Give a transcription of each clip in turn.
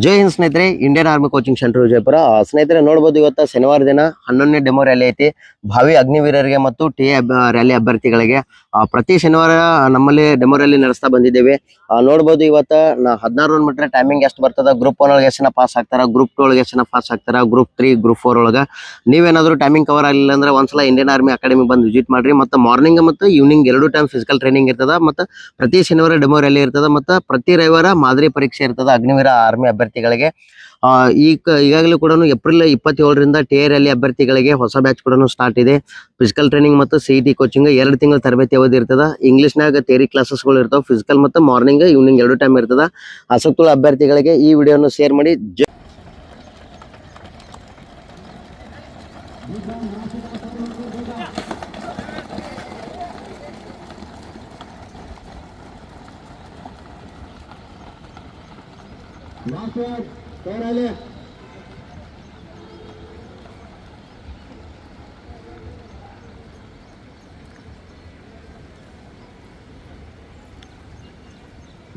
ಜೈ ಹಿಂದ್ ಸ್ನೇಹಿತರೆ, Indian army coaching centre Vijayapura. ಸ್ನೇಹಿತರೆ ನೋಡಬಹುದು, ಇವತ್ತು ಶನಿವಾರ ದಿನ 11ನೇ ಡೆಮೋ ರ್ಯಾಲಿ ಐತಿ. ಭಾವಿ ಅಗ್ನಿವೀರರಿಗೆ ಮತ್ತು ಟಿ ರ್ಯಾಲಿ ಅಭ್ಯರ್ಥಿಗಳಿಗೆ ಪ್ರತಿ ಶನಿವಾರ ನಮ್ಮಲ್ಲಿ ಡೆಮೋ ರ್ಯಾಲಿ ನಡೆಸ್ತಾ ಬಂದಿದ್ದೇವೆ. ನೋಡಬಹುದು, ಇವತ್ತ 16 ರೌಂಡ್ ಮೀಟರ್ ಟೈಮಿಂಗ್ ಎಷ್ಟು ಬರ್ತದ, ಗ್ರೂಪ್ 1 ಒಳಗೆ ಎಷ್ಟು ಪಾಸ್ ಆಗ್ತಾರ, ಗ್ರೂಪ್ 2 ಒಳಗೆ ಎಷ್ಟು ಪಾಸ್ ಆಗ್ತಾರ, ಗ್ರೂಪ್ 3 ಗ್ರೂಪ್ 4 ಒಳಗ ನೀವೇನಾದ್ರೂ ಟೈಮಿಂಗ್ ಕವರ್ ಆಗಲಿಲ್ಲ ಅಂದ್ರೆ ಒಂದ್ಸಲ ಇಂಡಿಯನ್ ಆರ್ಮಿ ಅಕಾಡೆಮಿ ಬಂದು ವಿಸಿಟ್ ಮಾಡ್ರಿ. ಮತ್ತು ಮಾರ್ನಿಂಗ್ ಮತ್ತು ಈವ್ನಿಂಗ್ 2 ಟೈಮ್ ಫಿಸಿಕಲ್ ಟ್ರೈನಿಂಗ್ ಇರ್ತದ. ಮತ್ತು ಪ್ರತಿ ಶನಿವಾರ ಡೆಮೋ ರ್ಯಾಲಿ ಇರ್ತದ. ಮತ್ತು ಪ್ರತಿ ರವಿವಾರ ಮಾದರಿ ಪರೀಕ್ಷೆ ಇರ್ತದ ಅಗ್ನಿವೀರ ಆರ್ಮಿ ಅಭ್ಯರ್ಥಿಗಳಿಗೆ. ಈಗಾಗಲೇ ಕೂಡ ಏಪ್ರಿಲ್ 27ರಿಂದ ಟಿ ರ್ಯಾಲಿ ಅಭ್ಯರ್ಥಿಗಳಿಗೆ ಹೊಸ ಬ್ಯಾಚ್ ಕೂಡ ಸ್ಟಾರ್ಟ್ ಇದೆ. ಫಿಸಿಕಲ್ ಟ್ರೈನಿಂಗ್ ಮತ್ತು ಸಿಇಟಿ ಕೋಚಿಂಗ್ 2 ತಿಂಗಳ ತರಬೇತಿ ಅವಧಿ ಇರ್ತದ. ಇಂಗ್ಲಿಷ್ನಾಗ ಥಿಯರಿ ಕ್ಲಾಸಸ್ಗಳು ಇರ್ತಾವ. ಫಿಸಿಕಲ್ ಮತ್ತು ಮಾರ್ನಿಂಗ್ ಈವ್ನಿಂಗ್ 2 ಟೈಮ್ ಇರ್ತದ. ಆಸಕ್ತುಳ್ಳ ಅಭ್ಯರ್ಥಿಗಳಿಗೆ ಈ ವಿಡಿಯೋನ ಶೇರ್ ಮಾಡಿ.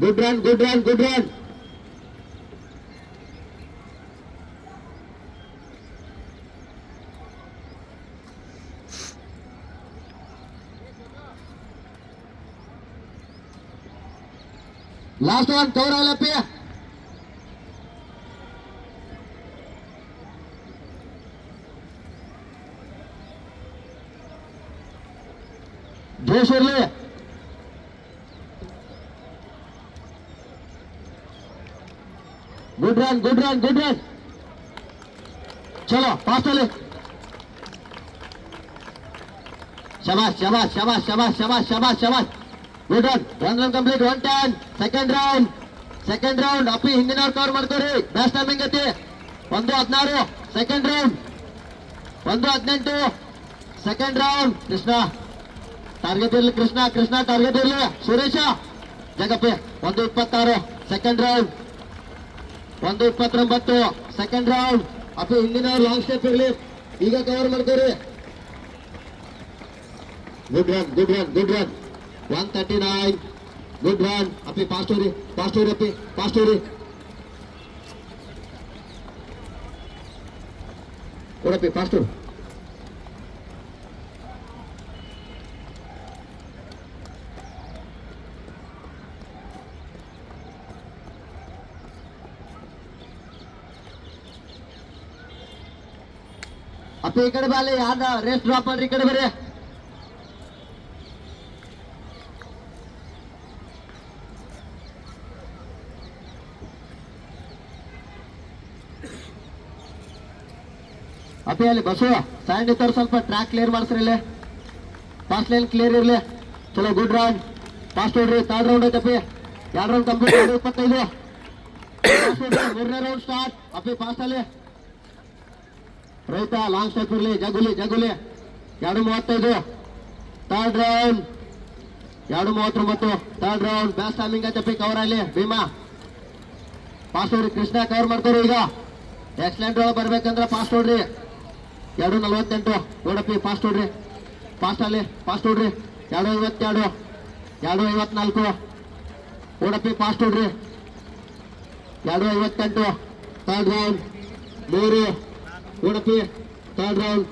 Good run, good run, good run. Last one, cover all up here. जोश ले good run good run good run. चलो फास्ट ले. शाबाश शाबाश शाबाश शाबाश शाबाश शाबाश शाबाश. Good run. One run complete. 110. Second round ಅಪ್ಪಿ ಹಿಂದಿನವ್ರು ಕವರ್ ಮಾಡ್ಕೋರಿ. ಬೆಸ್ಟ್ ಟೈಮಿಂಗ್ ಐತಿ. 1:16. Second round 1:18. Second round. Krishna target ಇರ್ಲಿ. ಕೃಷ್ಣ ಟಾರ್ಗೆಟ್ ಇರ್ಲಿ. ಸುರೇಶ ಜಗಪ್ಪೆ 1:26. Second round 1:29. ಸೆಕೆಂಡ್ ರೌಂಡ್ ಅಪ್ಪಿ ಹಿಂದಿನವ್ರು ಲಾಂಗ್ ಸ್ಟೆಪ್ ಇರ್ಲಿ. ಈಗ ಕವರ್ ಮಾಡ್ಕೋರಿ. Good run good run good run. 139. Good run ಅಪ್ಪಿ. ಫಾಸ್ಟ್ ಹೋರಿ ಅಪ್ಪಿ. ಫಾಸ್ಟ್ ಹೋರಿ. ಕೊಡಪ್ಪಿ ಫಾಸ್ಟ್ ಹೋರಿ. ಅಪ್ಪಿ ಈ ಕಡೆ ಬಾಲಿ. ಯಾರ ರೇಸ್ ಡ್ರಾಪ್ ಮಾಡ್ರಿ. ಈ ಕಡೆ ಬರ್ರಿ. ಅಪ್ಪಿ ಅಲ್ಲಿ ಬಸವ ಸೈಡ್ ಇತ್ತವ್ರು ಸ್ವಲ್ಪ ಟ್ರ್ಯಾಕ್ ಕ್ಲಿಯರ್ ಮಾಡಿಸ್ರಿ. ಇಲ್ಲಿ ಫಾಸ್ಟ್ ಲೈನ್ ಕ್ಲಿಯರ್ ಇರ್ಲಿ. ಚಲೋ ಗುಡ್ ರೌಂಡ್. ಫಾಸ್ಟ್ ಹೊಡ್ರಿ. 3rd ರೌಂಡ್ ಐತಪ್ಪಿ. 2 ರೌಂಡ್ ಕಂಪ್ಲೀಟ್. 25. 3ನೇ ರೌಂಡ್ ಸ್ಟಾರ್ಟ್. ಅಪ್ಪಿ ಫಾಸ್ಟ್ ಅಲ್ಲಿ. ರೈತ ಲಾಂಗ್ ಸ್ಟೆಪ್ ಇರ್ಲಿ. ಜಗುಲಿ 2:35. 3rd round 2:39. 3rd round best timing ಐತಪ್ಪಿ. ಕವರ್ ಅಲ್ಲಿ ಭೀಮಾ. ಫಾಸ್ಟ್ ಹೊಡ್ರಿ. ಕೃಷ್ಣ ಕವರ್ ಮಾಡ್ಕೋರಿ. ಈಗ ಎಕ್ಸಲೆಂಟ್ ಒಳಗೆ ಬರ್ಬೇಕಂದ್ರೆ ಫಾಸ್ಟ್ ಹೊಡ್ರಿ. 2:48. ನೋಡಪ್ಪಿ ಫಾಸ್ಟ್ ಹೊಡ್ರಿ. ಫಾಸ್ಟ್ ಅಲ್ಲಿ ಫಾಸ್ಟ್ ಹೊಡ್ರಿ. 2:52. 2:54. ನೋಡಪ್ಪಿ ಫಾಸ್ಟ್ ಹೊಡ್ರಿ. 2:58. 3rd round 3. ನೋಡಪ್ಪಿ 3rd ರೌಂಡ್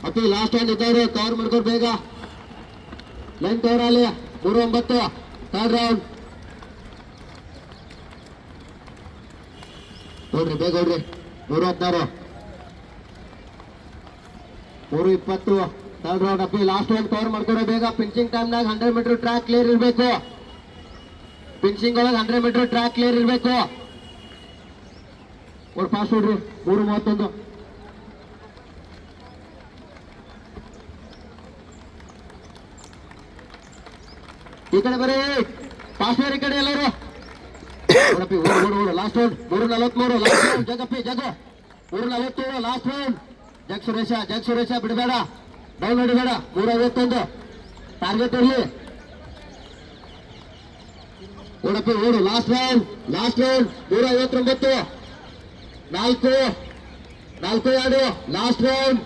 ಅಪ್ಪಿ. ಲಾಸ್ಟ್ ಒಂದು ಇದ್ದವ್ರು ಕವರ್ ಮಾಡ್ಕೊಂಡು ಬೇಗ ಲೈನ್ ಕವರ್ ಅಲ್ಲಿ. 3:09. 3rd ರೌಂಡ್ ನೋಡ್ರಿ ಬೇಗ ಹೊಡ್ರಿ. 3:16. 3:20. 3rd ರೌಂಡ್ ಅಪ್ಪಿ. ಲಾಸ್ಟ್ ಒಂದು ಕವರ್ ಮಾಡ್ಕೊಡೋ ಬೇಗ. ಪಿಂಚಿಂಗ್ ಟೈಮ್ನಾಗ 100 ಮೀಟರ್ ಟ್ರ್ಯಾಕ್ ಕ್ಲಿಯರ್ ಇರಬೇಕು. ಪಿಂಚಿಂಗ್ ಒಳಗೆ 100 ಮೀಟರ್ ಟ್ರ್ಯಾಕ್ ಕ್ಲಿಯರ್ ಇರಬೇಕು. ಅವ್ರು ಫಾಸ್ಟ್ ಹೊಡ್ರಿ. 3:31. ಈ ಕಡೆ ಬರ್ರಿ. ಫಾಸ್ಟ್ ಈ ಕಡೆ ಎಲ್ಲರೂ. ನೋಡಪ್ಪಿ ಓಡು. Last round 3:43. ಲಾಸ್ಟ್ ರೌಂಡ್ ಜಗಪ್ಪಿ ಜಗು. 3:47. Last round. ಜಗ್ ಸುರೇಶ ಬಿಡಬೇಡ. ಡೌನ್ ಹೊಡಿಬೇಡ. 3:51. ಟಾರ್ಗೆಟ್ ಇರ್ಲಿ. ನೋಡಪ್ಪಿ ಓಡು. Last round 3:59. 4-2. Last round.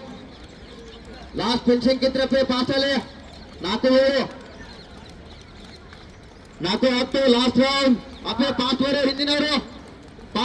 Last finishing ಕಿತ್ರಪ್ಪಿ ಫಾಸ್ಟ್ ಅಲ್ಲಿ. 4-7. 4-10. ಲಾಸ್ಟ್ ರೌಂಡ್ ಅಪ್ಪಿ. ಫಾಸ್ಟ್ ಬೇರೆ ಹಿಂದಿನವರು.